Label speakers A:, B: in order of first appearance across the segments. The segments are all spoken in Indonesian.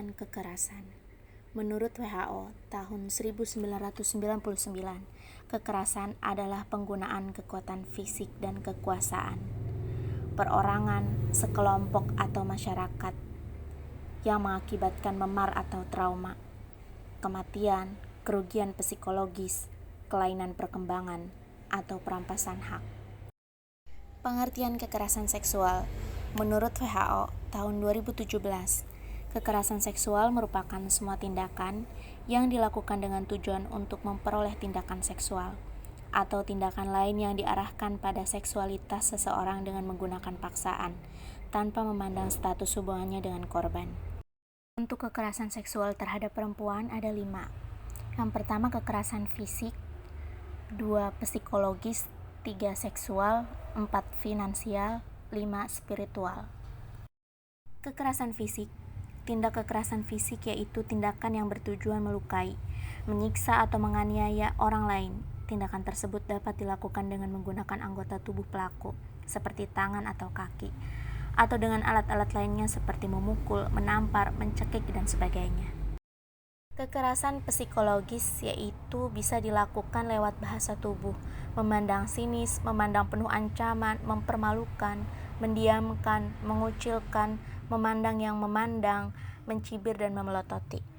A: Pengertian kekerasan. Menurut WHO, tahun 1999, kekerasan adalah penggunaan kekuatan fisik dan kekuasaan perorangan, sekelompok atau masyarakat yang mengakibatkan memar atau trauma, kematian, kerugian psikologis, kelainan perkembangan, atau perampasan hak. Pengertian kekerasan seksual. Menurut WHO, tahun 2017, kekerasan seksual merupakan semua tindakan yang dilakukan dengan tujuan untuk memperoleh tindakan seksual atau tindakan lain yang diarahkan pada seksualitas seseorang dengan menggunakan paksaan, tanpa memandang status hubungannya dengan korban. Untuk kekerasan seksual terhadap perempuan ada 5. Yang pertama kekerasan fisik, 2 psikologis, 3 seksual, 4 finansial, 5 spiritual. Kekerasan fisik. Tindak kekerasan fisik yaitu tindakan yang bertujuan melukai, menyiksa atau menganiaya orang lain. Tindakan tersebut dapat dilakukan dengan menggunakan anggota tubuh pelaku, seperti tangan atau kaki, atau dengan alat-alat lainnya seperti memukul, menampar, mencekik, dan sebagainya. Kekerasan psikologis yaitu bisa dilakukan lewat bahasa tubuh, memandang sinis, memandang penuh ancaman, mempermalukan, mendiamkan, mengucilkan, memandang yang memandang, mencibir dan memelototi.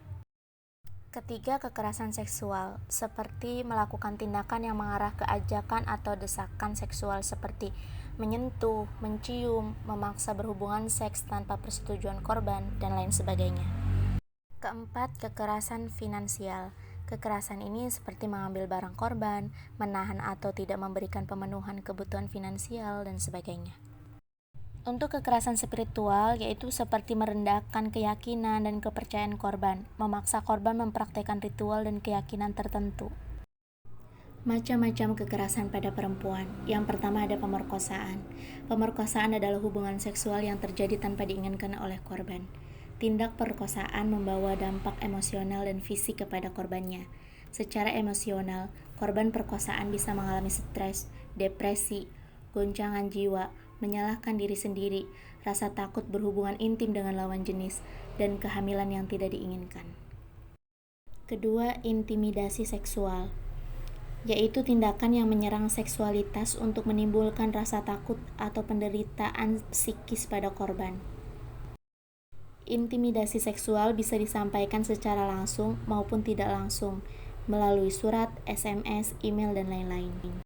A: Ketiga, kekerasan seksual, seperti melakukan tindakan yang mengarah ke ajakan atau desakan seksual seperti menyentuh, mencium, memaksa berhubungan seks tanpa persetujuan korban, dan lain sebagainya. Keempat, kekerasan finansial. Kekerasan ini seperti mengambil barang korban, menahan atau tidak memberikan pemenuhan kebutuhan finansial, dan sebagainya. Untuk kekerasan spiritual, yaitu seperti merendahkan keyakinan dan kepercayaan korban, memaksa korban mempraktikkan ritual dan keyakinan tertentu. Macam-macam kekerasan pada perempuan. Yang pertama ada pemerkosaan. Pemerkosaan adalah hubungan seksual yang terjadi tanpa diinginkan oleh korban. Tindak perkosaan membawa dampak emosional dan fisik kepada korbannya. Secara emosional, korban perkosaan bisa mengalami stres, depresi, goncangan jiwa, menyalahkan diri sendiri, rasa takut berhubungan intim dengan lawan jenis, dan kehamilan yang tidak diinginkan. Kedua, intimidasi seksual, yaitu tindakan yang menyerang seksualitas untuk menimbulkan rasa takut atau penderitaan psikis pada korban. Intimidasi seksual bisa disampaikan secara langsung maupun tidak langsung, melalui surat, SMS, email, dan lain-lain.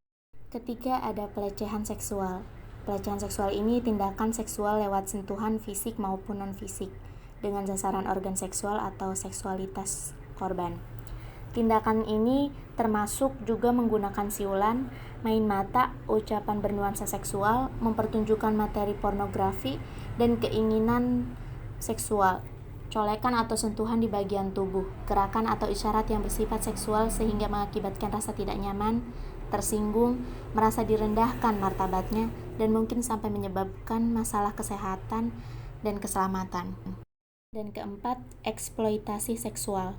A: Ketiga, ada pelecehan seksual. Pelecehan seksual ini tindakan seksual lewat sentuhan fisik maupun non-fisik, dengan sasaran organ seksual atau seksualitas korban. Tindakan ini termasuk juga menggunakan siulan, main mata, ucapan bernuansa seksual, mempertunjukkan materi pornografi, dan keinginan seksual, colekan atau sentuhan di bagian tubuh, gerakan atau isyarat yang bersifat seksual sehingga mengakibatkan rasa tidak nyaman, tersinggung, merasa direndahkan martabatnya, dan mungkin sampai menyebabkan masalah kesehatan dan keselamatan. Dan keempat, eksploitasi seksual.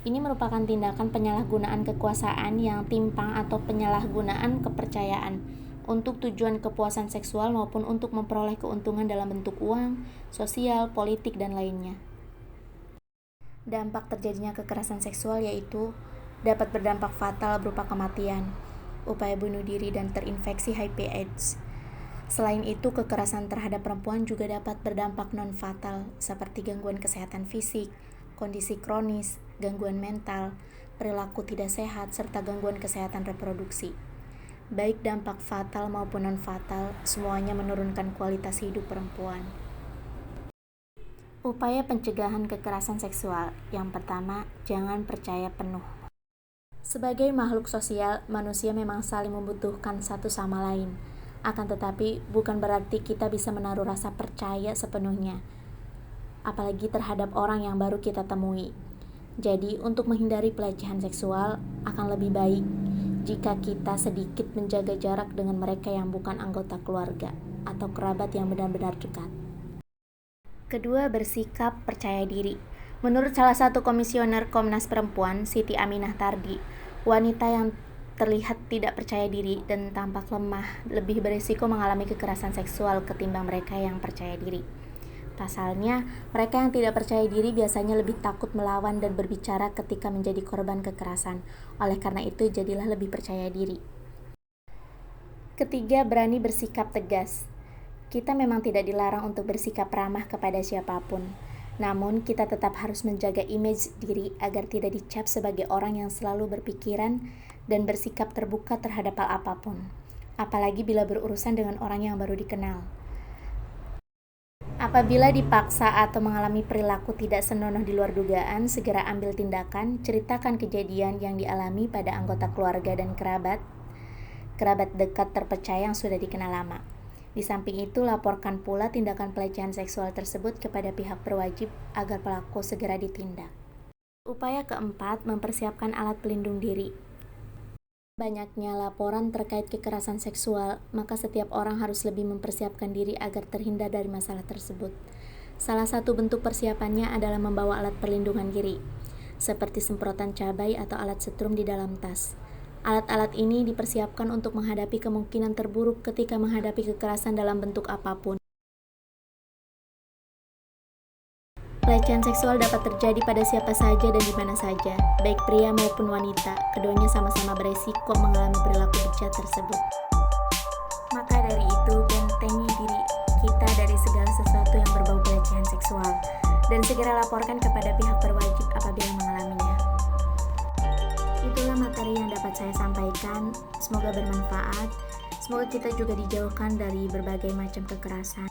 A: Ini merupakan tindakan penyalahgunaan kekuasaan yang timpang atau penyalahgunaan kepercayaan untuk tujuan kepuasan seksual maupun untuk memperoleh keuntungan dalam bentuk uang, sosial, politik, dan lainnya. Dampak terjadinya kekerasan seksual yaitu dapat berdampak fatal berupa kematian, upaya bunuh diri, dan terinfeksi HIV/AIDS. Selain itu, kekerasan terhadap perempuan juga dapat berdampak non-fatal seperti gangguan kesehatan fisik, kondisi kronis, gangguan mental, perilaku tidak sehat, serta gangguan kesehatan reproduksi. Baik dampak fatal maupun non-fatal, semuanya menurunkan kualitas hidup perempuan. Upaya pencegahan kekerasan seksual. Yang pertama, jangan percaya penuh. Sebagai makhluk sosial, manusia memang saling membutuhkan satu sama lain. Akan tetapi, bukan berarti kita bisa menaruh rasa percaya sepenuhnya, apalagi terhadap orang yang baru kita temui. Jadi, untuk menghindari pelecehan seksual, akan lebih baik jika kita sedikit menjaga jarak dengan mereka yang bukan anggota keluarga atau kerabat yang benar-benar dekat. Kedua, bersikap percaya diri. Menurut salah satu komisioner Komnas Perempuan, Siti Aminah Tardi, wanita yang terlihat tidak percaya diri dan tampak lemah lebih berisiko mengalami kekerasan seksual ketimbang mereka yang percaya diri. Pasalnya, mereka yang tidak percaya diri biasanya lebih takut melawan dan berbicara ketika menjadi korban kekerasan. Oleh karena itu, jadilah lebih percaya diri. Ketiga, berani bersikap tegas. Kita memang tidak dilarang untuk bersikap ramah kepada siapapun. Namun, kita tetap harus menjaga image diri agar tidak dicap sebagai orang yang selalu berpikiran dan bersikap terbuka terhadap hal apapun. Apalagi bila berurusan dengan orang yang baru dikenal. Apabila dipaksa atau mengalami perilaku tidak senonoh di luar dugaan, segera ambil tindakan, ceritakan kejadian yang dialami pada anggota keluarga dan kerabat dekat terpercaya yang sudah dikenal lama. Di samping itu, laporkan pula tindakan pelecehan seksual tersebut kepada pihak berwajib agar pelaku segera ditindak. Upaya keempat, mempersiapkan alat pelindung diri. Banyaknya laporan terkait kekerasan seksual, maka setiap orang harus lebih mempersiapkan diri agar terhindar dari masalah tersebut. Salah satu bentuk persiapannya adalah membawa alat perlindungan diri, seperti semprotan cabai atau alat setrum di dalam tas. Alat-alat ini dipersiapkan untuk menghadapi kemungkinan terburuk ketika menghadapi kekerasan dalam bentuk apapun. Pelecehan seksual dapat terjadi pada siapa saja dan di mana saja, baik pria maupun wanita. Keduanya sama-sama beresiko mengalami perilaku bejat tersebut. Maka dari itu, bentengi diri kita dari segala sesuatu yang berbau pelecehan seksual dan segera laporkan kepada pihak berwajib apabila mengalaminya. Itulah materi yang dapat saya sampaikan. Semoga bermanfaat. Semoga kita juga dijauhkan dari berbagai macam kekerasan.